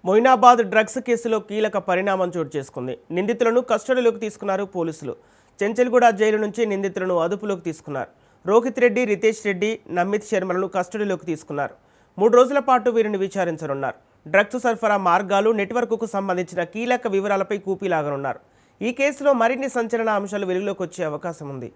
Moinabad drugs కేసులో కీలక పరిణామం చోటు చేసుకుంది. నిందితులను కస్టడీలోకి తీసుకున్నారు పోలీసులు. చెంచల్గూడ జైలు నుంచి నిందితులను అదుపులోకి తీసుకున్నారు. రోహిత్ రెడ్డి, రితేష్ రెడ్డి, నమ్మిత్ శర్మలను కస్టడీలోకి తీసుకున్నారు. 3 రోజుల పాటు వీరిని విచారించనున్నారు. డ్రగ్స్ సరఫరా మార్గాలు, నెట్వర్క్కు సంబంధించిన కీలక వివరాలపై కూపీలాగనున్నారు. ఈ కేసులో మరిన్ని సంచలన అంశాలు వెలుగులోకి వచ్చే అవకాశం ఉంది.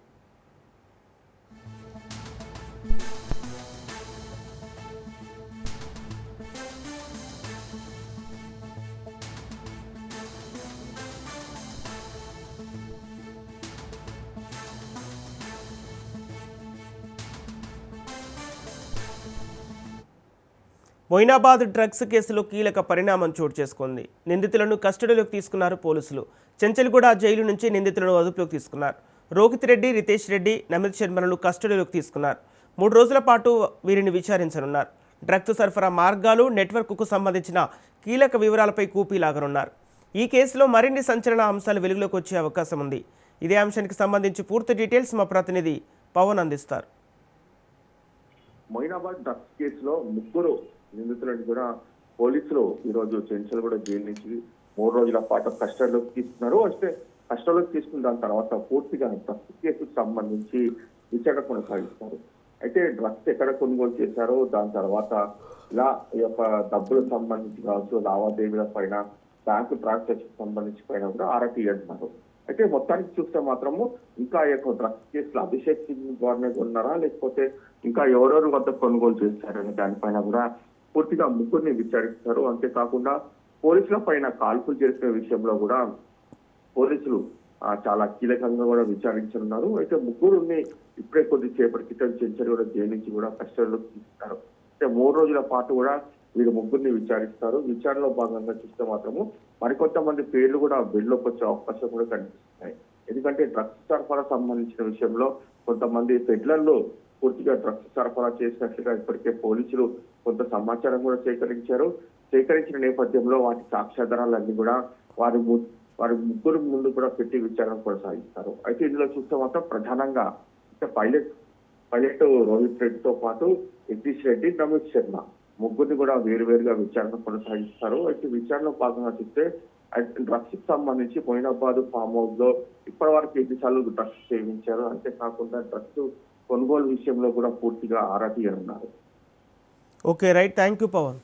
మొయినాబాద్ డ్రగ్స్ కేసులో కీలక పరిణామం చోటు చేసుకుంది. నిందితులను కస్టడీలోకి తీసుకున్నారు పోలీసులు. చెంచల్గూడ జైలు నుంచి నిందితులను అదుపులోకి తీసుకున్నారు. రోహిత్ రెడ్డి, రితేష్ రెడ్డి, నమిత్ శర్మలను కస్టడీలోకి తీసుకున్నారు. 3 రోజుల పాటు వీరిని విచారించనున్నారు. డ్రగ్స్ సరఫరా మార్గాలు, నెట్వర్క్కు సంబంధించిన కీలక వివరాలపై కూపీలాగనున్నారు. ఈ కేసులో మరిన్ని సంచలన అంశాలు వెలుగులోకి వచ్చే అవకాశం ఉంది. ఇదే అంశానికి సంబంధించి పూర్తి డీటెయిల్స్ మా ప్రతినిధి పవన్ అందిస్తారు. మొయినాబాద్ డ్రగ్స్ కేసులో 3 నిందితులను కూడా పోలీసులు ఈ రోజు చెంచల్గూడ జైలు నుంచి 3 రోజుల పాటు కస్టడీలోకి తీసుకున్నారు. అంటే కస్టడీలోకి తీసుకున్న దాని తర్వాత పూర్తిగా డ్రగ్స్ కేసుకు సంబంధించి విచారణ కొనసాగిస్తారు. అయితే డ్రగ్స్ ఎక్కడ కొనుగోలు చేశారో, దాని తర్వాత ఇలా ఈ యొక్క డబ్బులకు సంబంధించి కావచ్చు, లావాదేవీల పైన, బ్యాంకు ట్రాన్సాక్షన్ సంబంధించి పైన కూడా ఆరా తీయన్నారు. అయితే మొత్తానికి చూస్తే మాత్రము ఇంకా ఈ యొక్క డ్రగ్స్ కేసులో అభిషేక్ సింగ్ ద్వారానే కొన్నారా, లేకపోతే ఇంకా ఎవరెవరు వద్ద కొనుగోలు చేశారనే దానిపైన కూడా పూర్తిగా 3 విచారిస్తారు. అంతేకాకుండా పోలీసుల పైన కాల్పులు చేసే విషయంలో కూడా పోలీసులు చాలా కీలకంగా కూడా విచారించనున్నారు. అయితే 3 ఇప్పుడే కొద్దిసేపటి క్రితం చెంచల్గూడ జైలు నుంచి కూడా కస్టడీలోకి తీసుకున్నారు. అంటే 3 రోజుల పాటు కూడా వీరు 3 విచారిస్తారు. విచారణలో భాగంగా చూస్తే మాత్రము మరికొంతమంది పేర్లు కూడా బెల్లోకి వచ్చే అవకాశం కూడా కనిపిస్తున్నాయి. ఎందుకంటే డ్రగ్స్ సరఫరా సంబంధించిన విషయంలో కొంతమంది పెడ్లర్లు పూర్తిగా డ్రగ్స్ సరఫరా చేసినట్లుగా ఇప్పటికే పోలీసులు కొంత సమాచారం కూడా సేకరించిన నేపథ్యంలో వాటి సాక్ష్యాధారాలన్నీ కూడా వారి 3 ముందు కూడా పెట్టి విచారణ కొనసాగిస్తారు. అయితే ఇందులో చూస్తే మాత్రం ప్రధానంగా పైలట్ రోహిత్ రెడ్డితో పాటు రితేష్ రెడ్డి, నమిత్ శర్మ 3 కూడా వేరువేరుగా విచారణ కొనసాగిస్తారు. అయితే విచారణలో భాగంగా చూస్తే డ్రగ్స్ కి సంబంధించి మొయినాబాద్ ఫామ్ హౌస్ లో ఇప్పటి వరకు ఎన్నిసార్లు డ్రగ్స్ సేవించారు, అంతేకాకుండా డ్రగ్స్ కొనుగోలు విషయంలో కూడా పూర్తిగా ఆరా తీయనున్నారు. Okay, right. Thank you Pawan.